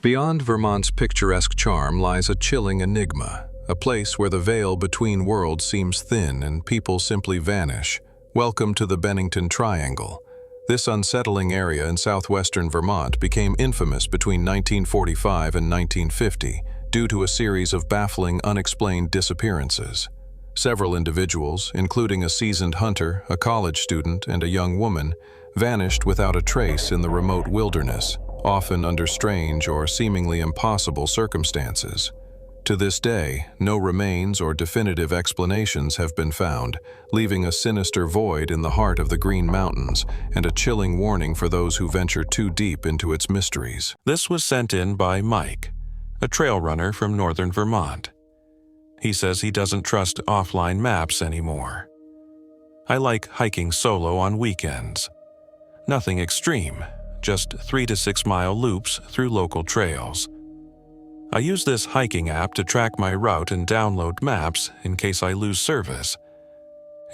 Beyond Vermont's picturesque charm lies a chilling enigma, a place where the veil between worlds seems thin and people simply vanish. Welcome to the Bennington Triangle. This unsettling area in southwestern Vermont became infamous between 1945 and 1950 due to a series of baffling, unexplained disappearances. Several individuals, including a seasoned hunter, a college student, and a young woman, vanished without a trace in the remote wilderness, often under strange or seemingly impossible circumstances. To this day, no remains or definitive explanations have been found, leaving a sinister void in the heart of the Green Mountains and a chilling warning for those who venture too deep into its mysteries. This was sent in by Mike, a trail runner from northern Vermont. He says he doesn't trust offline maps anymore. I like hiking solo on weekends. Nothing extreme, just 3 to 6 mile loops through local trails. I use this hiking app to track my route and download maps in case I lose service.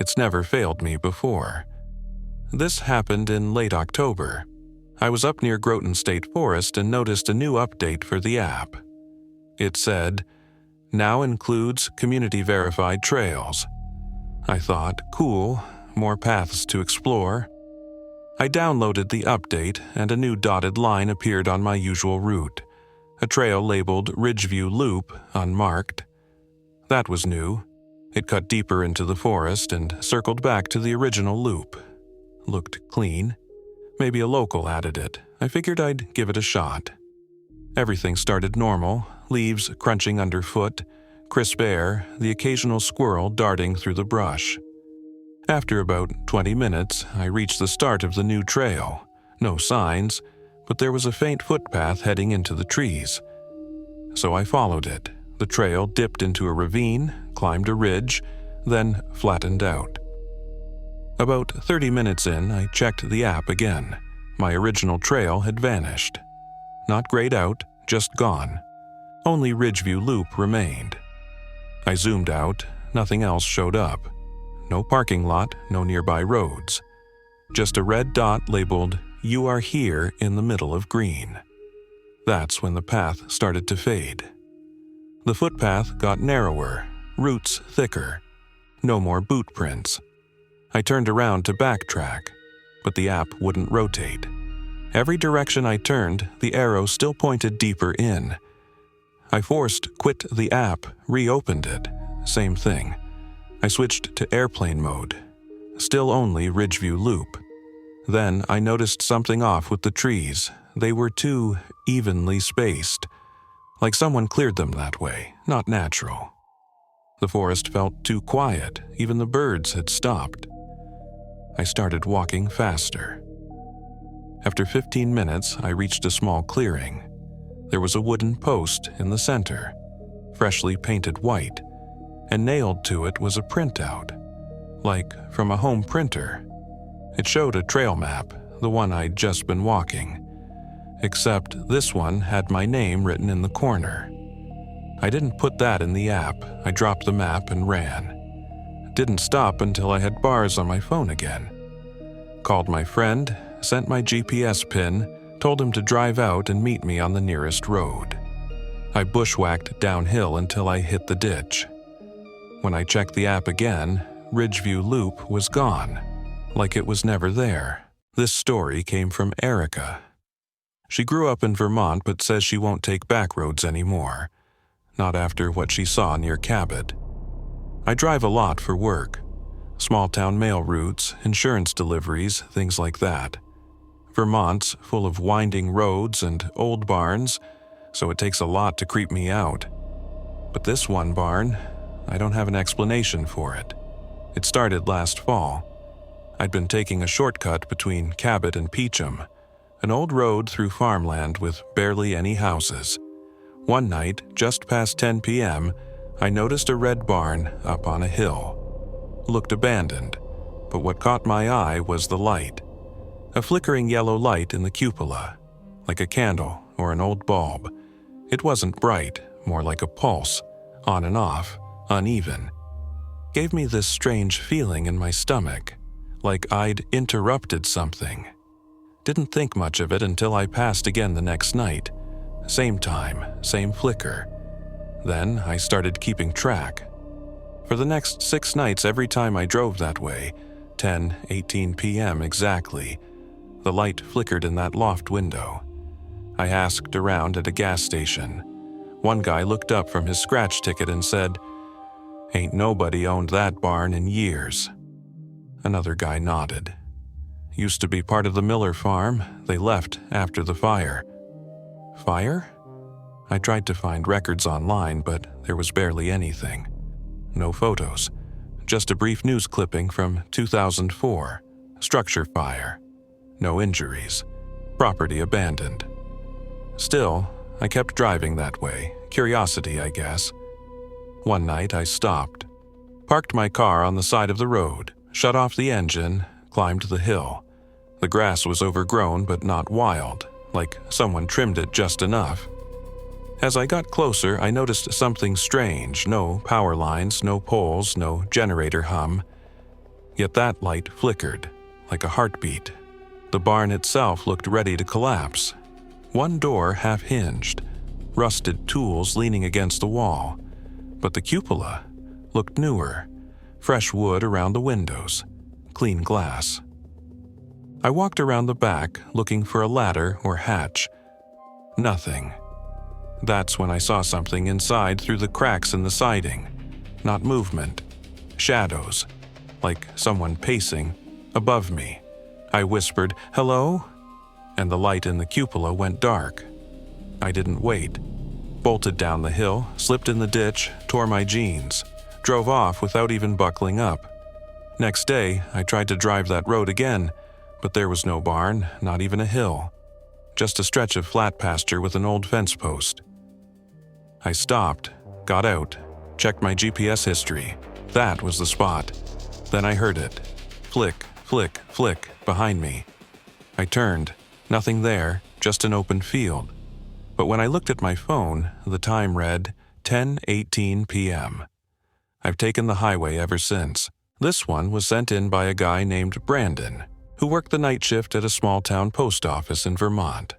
It's never failed me before. This happened in late October. I was up near Groton State Forest and noticed a new update for the app. It said, "Now includes community-verified trails." I thought, cool, more paths to explore. I downloaded the update and a new dotted line appeared on my usual route, a trail labeled Ridgeview Loop, unmarked. That was new. It cut deeper into the forest and circled back to the original loop. Looked clean. Maybe a local added it. I figured I'd give it a shot. Everything started normal, leaves crunching underfoot, crisp air, the occasional squirrel darting through the brush. After about 20 minutes, I reached the start of the new trail. No signs, but there was a faint footpath heading into the trees. So I followed it. The trail dipped into a ravine, climbed a ridge, then flattened out. About 30 minutes in, I checked the app again. My original trail had vanished. Not grayed out, just gone. Only Ridgeview Loop remained. I zoomed out, nothing else showed up. No parking lot, no nearby roads. Just a red dot labeled, "You are here," in the middle of green. That's when the path started to fade. The footpath got narrower, roots thicker. No more boot prints. I turned around to backtrack, but the app wouldn't rotate. Every direction I turned, the arrow still pointed deeper in. I forced quit the app, reopened it. Same thing. I switched to airplane mode. Still only Ridgeview Loop. Then I noticed something off with the trees. They were too evenly spaced. Like someone cleared them that way, not natural. The forest felt too quiet, even the birds had stopped. I started walking faster. After 15 minutes, I reached a small clearing. There was a wooden post in the center, freshly painted white, and nailed to it was a printout, like from a home printer. It showed a trail map, the one I'd just been walking, except this one had my name written in the corner. I didn't put that in the app. I dropped the map and ran. Didn't stop until I had bars on my phone again. Called my friend, sent my GPS pin, told him to drive out and meet me on the nearest road. I bushwhacked downhill until I hit the ditch. When I checked the app again, Ridgeview Loop was gone, like it was never there. This story came from Erica. She grew up in Vermont but says she won't take back roads anymore, not after what she saw near Cabot. I drive a lot for work. Small-town mail routes, insurance deliveries, things like that. Vermont's full of winding roads and old barns, so it takes a lot to creep me out. But this one barn, I don't have an explanation for it. It started last fall. I'd been taking a shortcut between Cabot and Peacham, an old road through farmland with barely any houses. One night, just past 10 p.m., I noticed a red barn up on a hill. Looked abandoned, but what caught my eye was the light. A flickering yellow light in the cupola, like a candle or an old bulb. It wasn't bright, more like a pulse, on and off, uneven. Gave me this strange feeling in my stomach, like I'd interrupted something. Didn't think much of it until I passed again the next night, same time, same flicker. Then I started keeping track. For the next 6 nights, every time I drove that way, 10:18 p.m. exactly, the light flickered in that loft window. I asked around at a gas station. One guy looked up from his scratch ticket and said, "Ain't nobody owned that barn in years." Another guy nodded. "Used to be part of the Miller farm. They left after the fire." Fire? I tried to find records online, but there was barely anything. No photos. Just a brief news clipping from 2004. Structure fire. No injuries. Property abandoned. Still, I kept driving that way. Curiosity, I guess. One night I stopped. Parked my car on the side of the road, shut off the engine, climbed the hill. The grass was overgrown but not wild, like someone trimmed it just enough. As I got closer, I noticed something strange. No power lines, no poles, no generator hum. Yet that light flickered, like a heartbeat. The barn itself looked ready to collapse. One door half-hinged, rusted tools leaning against the wall. But the cupola looked newer, fresh wood around the windows, clean glass. I walked around the back, looking for a ladder or hatch. Nothing. That's when I saw something inside through the cracks in the siding. Not movement. Shadows. Like someone pacing above me. I whispered, "Hello?" And the light in the cupola went dark. I didn't wait. Bolted down the hill, slipped in the ditch, tore my jeans. Drove off without even buckling up. Next day, I tried to drive that road again, but there was no barn, not even a hill. Just a stretch of flat pasture with an old fence post. I stopped, got out, checked my GPS history. That was the spot. Then I heard it. Flick, flick, flick, behind me. I turned. Nothing there, just an open field. But when I looked at my phone, the time read 10:18 p.m. I've taken the highway ever since. This one was sent in by a guy named Brandon, who worked the night shift at a small-town post office in Vermont.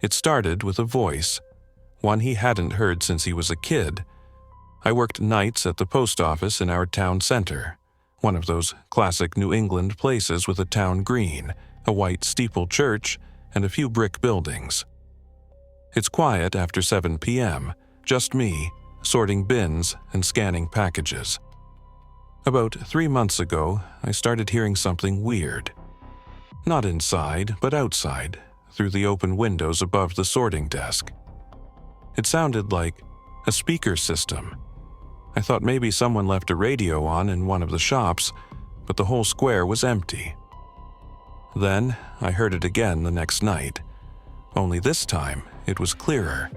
It started with a voice, one he hadn't heard since he was a kid. I worked nights at the post office in our town center, one of those classic New England places with a town green, a white steeple church, and a few brick buildings. It's quiet after 7 p.m., just me, sorting bins and scanning packages. About 3 months ago, I started hearing something weird. Not inside, but outside, through the open windows above the sorting desk. It sounded like a speaker system. I thought maybe someone left a radio on in one of the shops, but the whole square was empty. Then I heard it again the next night, only this time it was clearer.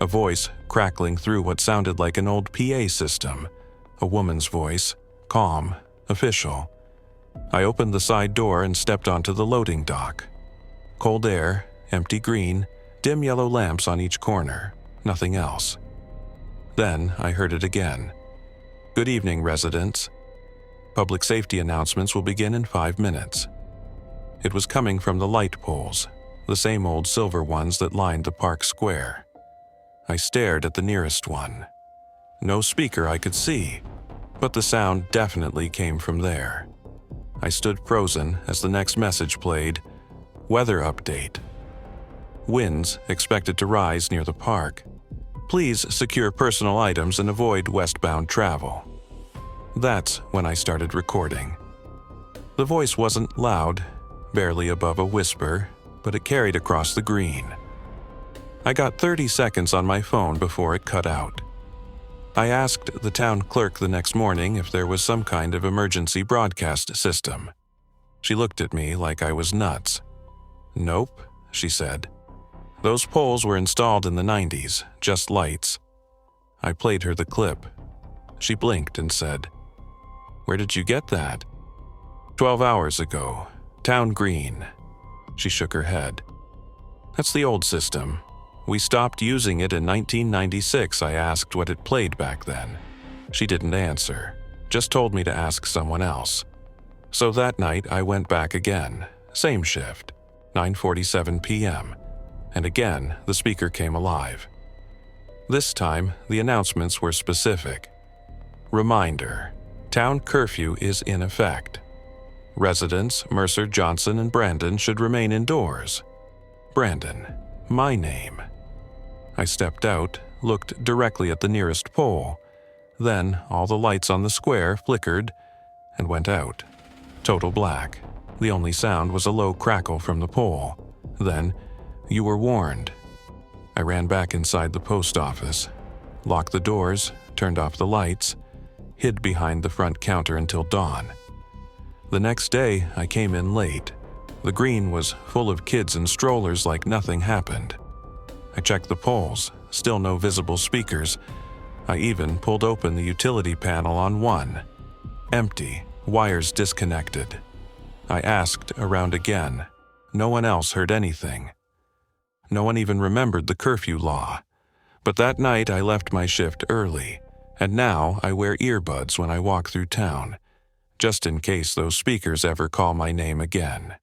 A voice crackling through what sounded like an old PA system. A woman's voice, calm, official. I opened the side door and stepped onto the loading dock. Cold air, empty green, dim yellow lamps on each corner, nothing else. Then I heard it again. "Good evening, residents. Public safety announcements will begin in 5 minutes." It was coming from the light poles, the same old silver ones that lined the park square. I stared at the nearest one. No speaker I could see, but the sound definitely came from there. I stood frozen as the next message played. Weather update. Winds expected to rise near the park. Please secure personal items and avoid westbound travel. That's when I started recording. The voice wasn't loud, barely above a whisper, but it carried across the green. I got 30 seconds on my phone before it cut out. I asked the town clerk the next morning if there was some kind of emergency broadcast system. She looked at me like I was nuts. "Nope," she said. "Those poles were installed in the 90s, just lights." I played her the clip. She blinked and said, "Where did you get that?" 12 hours ago. Town green." She shook her head. "That's the old system. We stopped using it in 1996. I asked what it played back then. She didn't answer, just told me to ask someone else. So that night I went back again, same shift, 9:47 p.m. and again the speaker came alive. This time, the announcements were specific. Reminder: town curfew is in effect. Residents Mercer, Johnson, and Brandon should remain indoors. Brandon, my name. I stepped out, looked directly at the nearest pole. Then all the lights on the square flickered and went out. Total black. The only sound was a low crackle from the pole. Then, "You were warned." I ran back inside the post office, locked the doors, turned off the lights, hid behind the front counter until dawn. The next day, I came in late. The green was full of kids and strollers like nothing happened. I checked the poles, still no visible speakers. I even pulled open the utility panel on one. Empty, wires disconnected. I asked around again. No one else heard anything. No one even remembered the curfew law. But that night I left my shift early, and now I wear earbuds when I walk through town, just in case those speakers ever call my name again.